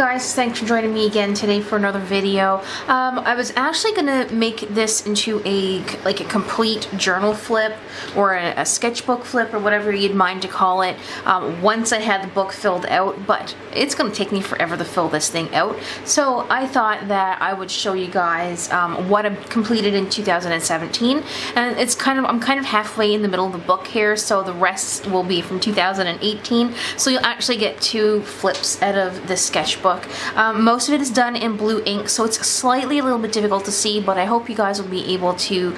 guys, thanks for joining me again today for another video. I was actually gonna make this into a complete journal flip or a sketchbook flip or whatever you'd mind to call it once I had the book filled out, but it's gonna take me forever to fill this thing out. So I thought that I would show you guys what I've completed in 2017, and I'm kind of halfway in the middle of the book here, so the rest will be from 2018. So you'll actually get two flips out of this sketchbook. Most of it is done in blue ink, so it's slightly a little bit difficult to see, but I hope you guys will be able to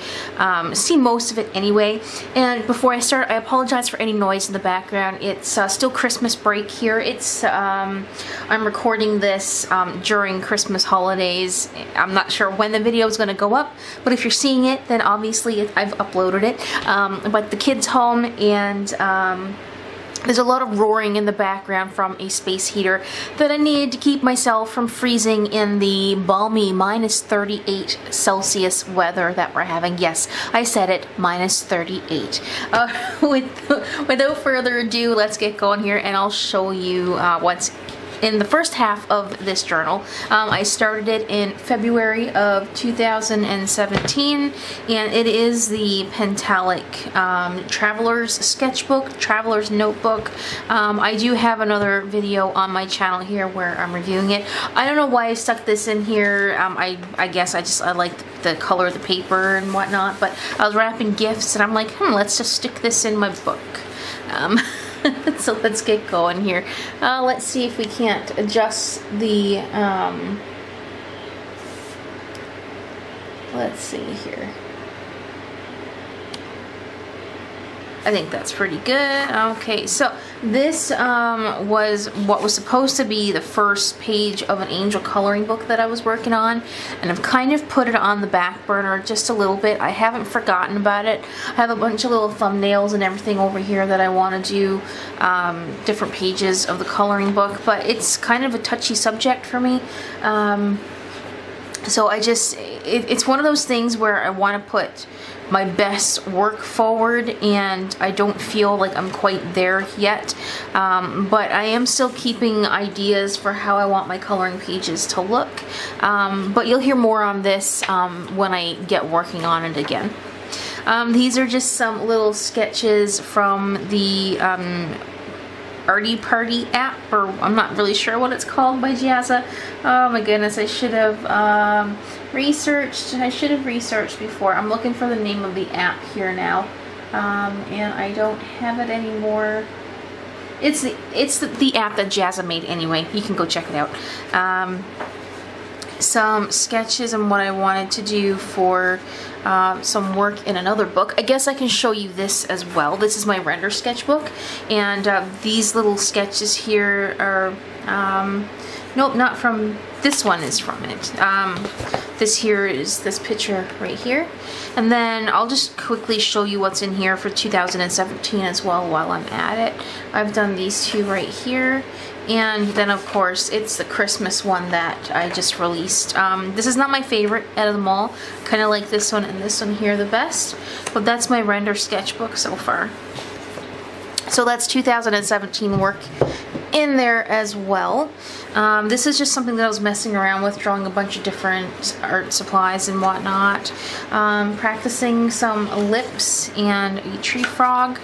see most of it anyway. And before I start, I apologize for any noise in the background. It's still Christmas break here. I'm recording this during Christmas holidays. I'm not sure when the video is going to go up, but if you're seeing it, then obviously I've uploaded it. But the kids home, and there's a lot of roaring in the background from a space heater that I needed to keep myself from freezing in the balmy -38 Celsius weather that we're having. Yes, I said it, -38. Without further ado, let's get going here and I'll show you what's in the first half of this journal. I started it in February of 2017, and it is the Pentalic Traveler's Sketchbook, Traveler's Notebook. I do have another video on my channel here where I'm reviewing it. I don't know why I stuck this in here. I guess I like the color of the paper and whatnot, but I was wrapping gifts and I'm like, let's just stick this in my book. So let's get going here. Let's see if we can't adjust the, let's see here. I think that's pretty good. Okay, so this was what was supposed to be the first page of an angel coloring book that I was working on, and I've kind of put it on the back burner just a little bit. I haven't forgotten about it. I have a bunch of little thumbnails and everything over here that I want to do different pages of the coloring book, but it's kind of a touchy subject for me. So it's one of those things where I want to put my best work forward, and I don't feel like I'm quite there yet, but I am still keeping ideas for how I want my coloring pages to look, but you'll hear more on this when I get working on it again. These are just some little sketches from the Arty Party app, or I'm not really sure what it's called, by Jazza. Oh my goodness, I should have researched before. I'm looking for the name of the app here now, and I don't have it anymore. It's the app that Jazza made anyway. You can go check it out. Some sketches and what I wanted to do for some work in another book. I guess I can show you this as well. This is my render sketchbook, and these little sketches here are nope, not from this one, is from it. This here is this picture right here, and then I'll just quickly show you what's in here for 2017 as well while I'm at it. I've done these two right here, and then of course it's the Christmas one that I just released. This is not my favorite out of them all. Kind of like this one and this one here the best, but that's my render sketchbook so far. So that's 2017 work in there as well. This is just something that I was messing around with, drawing a bunch of different art supplies and whatnot. Practicing some lips and a tree frog.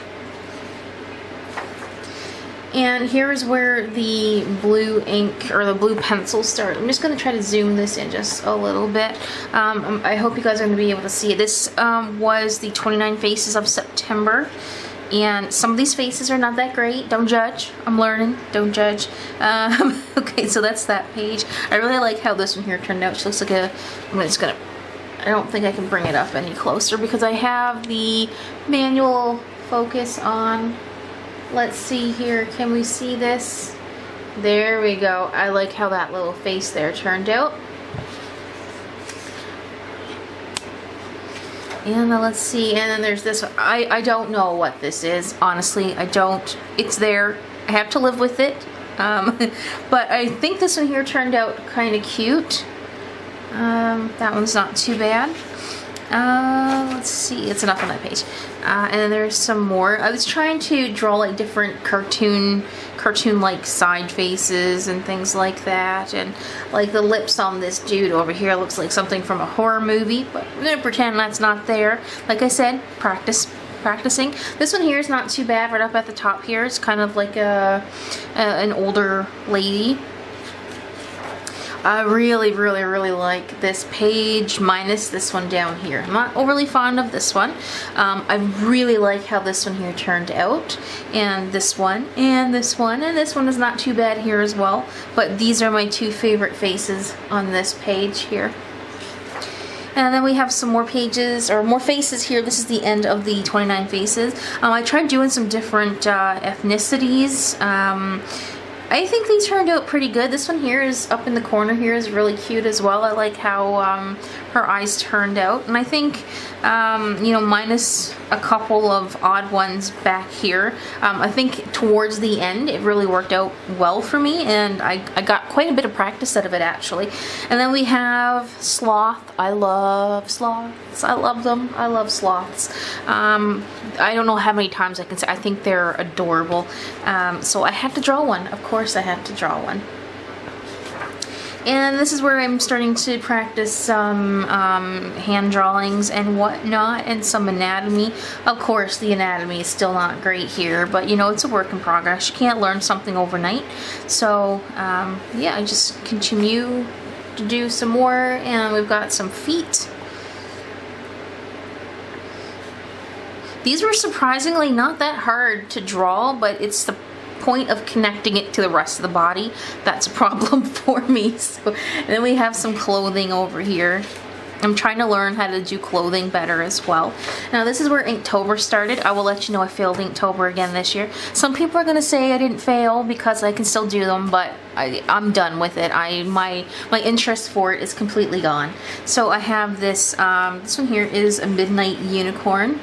And here is where the blue ink or the blue pencil start. I'm just going to try to zoom this in just a little bit. I hope you guys are going to be able to see it. This was the 29 Faces of September. And some of these faces are not that great. Don't judge. I'm learning. Don't judge. Okay, so that's that page. I really like how this one here turned out. She looks like I don't think I can bring it up any closer because I have the manual focus on. Let's see here. Can we see this? There we go. I like how that little face there turned out. And then let's see, and then there's this one. I don't know what this is, honestly. I don't. It's there. I have to live with it. But I think this one here turned out kind of cute. That one's not too bad. Let's see, it's enough on that page. And then there's some more. I was trying to draw like different cartoon-like side faces and things like that. And like the lips on this dude over here looks like something from a horror movie, but I'm gonna pretend that's not there. Like I said, practicing. This one here is not too bad. Right up at the top here, it's kind of like an older lady. I really like this page minus this one down here. I'm not overly fond of this one. I really like how this one here turned out, and this one, and this one, and this one is not too bad here as well. But these are my two favorite faces on this page here. And then we have some more pages, or more faces here. This is the end of the 29 faces. I tried doing some different ethnicities. I think these turned out pretty good. This one here is up in the corner here is really cute as well. I like how her eyes turned out. And I think, you know, minus a couple of odd ones back here, I think towards the end it really worked out well for me, and I got quite a bit of practice out of it actually. And then we have Sloth. I love sloths. I love them. I love sloths. I don't know how many times I can say I think they're adorable. So I had to draw one. Of course I had to draw one. And this is where I'm starting to practice some hand drawings and whatnot, and some anatomy. Of course, the anatomy is still not great here, but you know, it's a work in progress. You can't learn something overnight. So, yeah, I just continue to do some more, and we've got some feet. These were surprisingly not that hard to draw, but it's the point of connecting it to the rest of the body that's a problem for me. So, and then we have some clothing over here. I'm trying to learn how to do clothing better as well. Now this is where Inktober started. I will let you know I failed Inktober again this year. Some people are going to say I didn't fail because I can still do them, but I'm done with it. My interest for it is completely gone. So I have this, this one here is a Midnight Unicorn.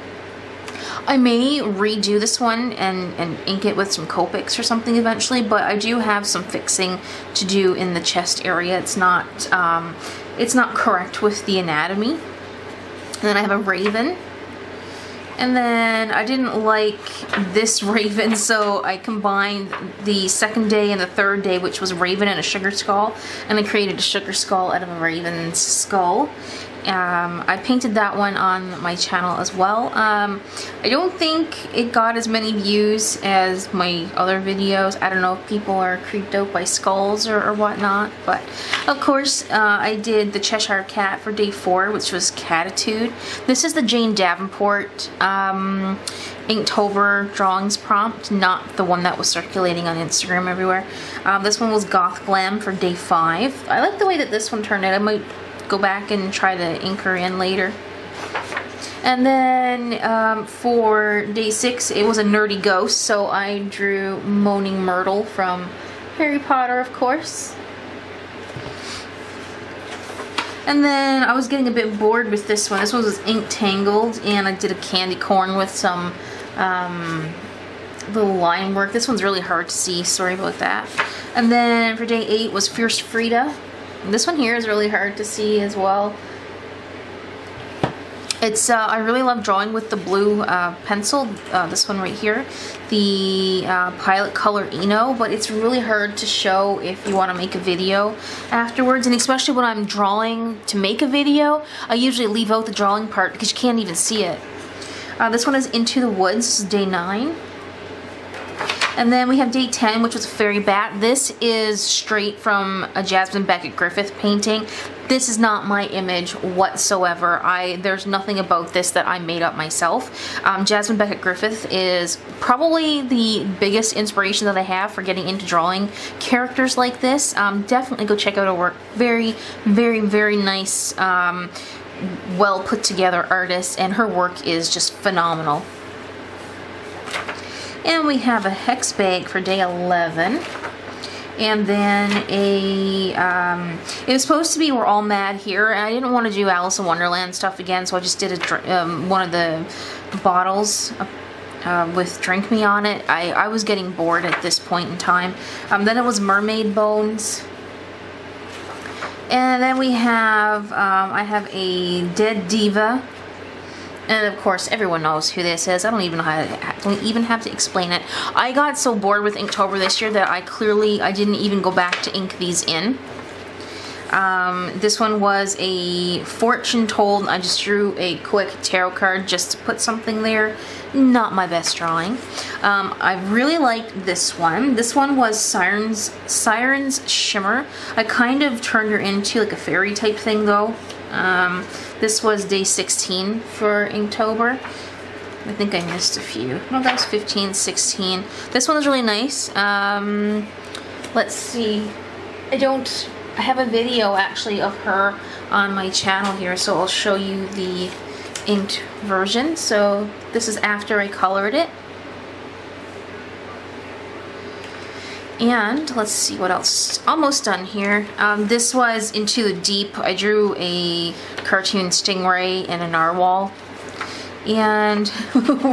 I may redo this one and ink it with some Copics or something eventually, but I do have some fixing to do in the chest area. It's not correct with the anatomy. And then I have a raven. And then I didn't like this raven, so I combined the second day and the third day, which was raven and a sugar skull, and I created a sugar skull out of a raven's skull. I painted that one on my channel as well. I don't think it got as many views as my other videos. I don't know if people are creeped out by skulls or whatnot, but of course I did the Cheshire Cat for day 4, which was Catitude. This is the Jane Davenport Inktober drawings prompt, not the one that was circulating on Instagram everywhere. This one was Goth Glam for day 5. I like the way that this one turned out. I might go back and try to ink her in later. And then for day 6 it was a nerdy ghost, so I drew Moaning Myrtle from Harry Potter, of course. And then I was getting a bit bored with this one. This one was Ink Tangled, and I did a candy corn with some little line work. This one's really hard to see, sorry about that. And then for day 8 was Fierce Frida. This one here is really hard to see as well. It's I really love drawing with the blue pencil, this one right here, the Pilot Color Eno, but it's really hard to show if you want to make a video afterwards, and especially when I'm drawing to make a video, I usually leave out the drawing part because you can't even see it. This one is Into the Woods. This is day 9. And then we have day 10, which was Fairy Bat. This is straight from a Jasmine Beckett Griffith painting. This is not my image whatsoever. There's nothing about this that I made up myself. Jasmine Beckett Griffith is probably the biggest inspiration that I have for getting into drawing characters like this. Definitely go check out her work. Very, very, very nice, well put together artist, and her work is just phenomenal. And we have a hex bag for day 11. And then it was supposed to be We're All Mad Here, and I didn't want to do Alice in Wonderland stuff again, so I just did one of the bottles with Drink Me on it. I was getting bored at this point in time. Then it was Mermaid Bones. And then we have, I have a Dead Diva And of course, everyone knows who this is. I don't even have to explain it. I got so bored with Inktober this year that I didn't even go back to ink these in. This one was a fortune told. I just drew a quick tarot card just to put something there. Not my best drawing. I really liked this one. This one was Siren's Shimmer. I kind of turned her into like a fairy type thing though. This was day 16 for Inktober. I think I missed a few. No, that was 15, 16. This one was really nice. Let's see. I have a video actually of her on my channel here, so I'll show you the inked version. So this is after I colored it. And let's see what else. Almost done here. This was Into the Deep. I drew a cartoon stingray and a narwhal. And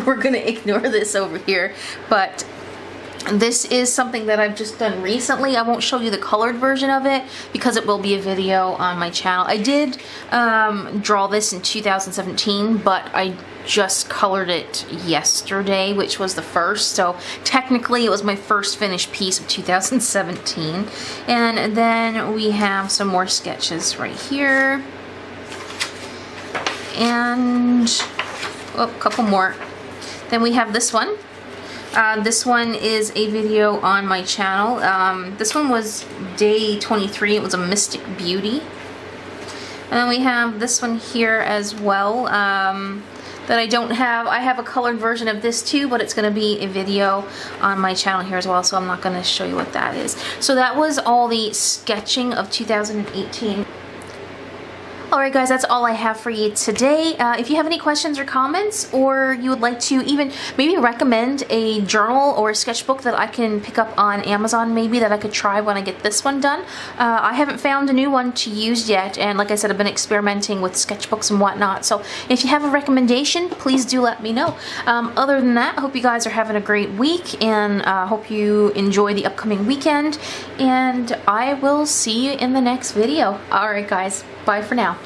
we're gonna ignore this over here, but this is something that I've just done recently. I won't show you the colored version of it because it will be a video on my channel. I did draw this in 2017, but I just colored it yesterday, which was the first. So technically it was my first finished piece of 2017. And then we have some more sketches right here. And a couple more. Then we have this one. This one is a video on my channel. This one was day 23. It was a Mystic Beauty. And then we have this one here as well that I don't have. I have a colored version of this too, but it's going to be a video on my channel here as well, so I'm not going to show you what that is. So that was all the sketching of 2018. Alright guys, that's all I have for you today. If you have any questions or comments, or you would like to even maybe recommend a journal or a sketchbook that I can pick up on Amazon maybe that I could try when I get this one done. I haven't found a new one to use yet, and like I said, I've been experimenting with sketchbooks and whatnot, so if you have a recommendation, please do let me know. Other than that, I hope you guys are having a great week, and hope you enjoy the upcoming weekend, and I will see you in the next video. Alright guys, bye for now.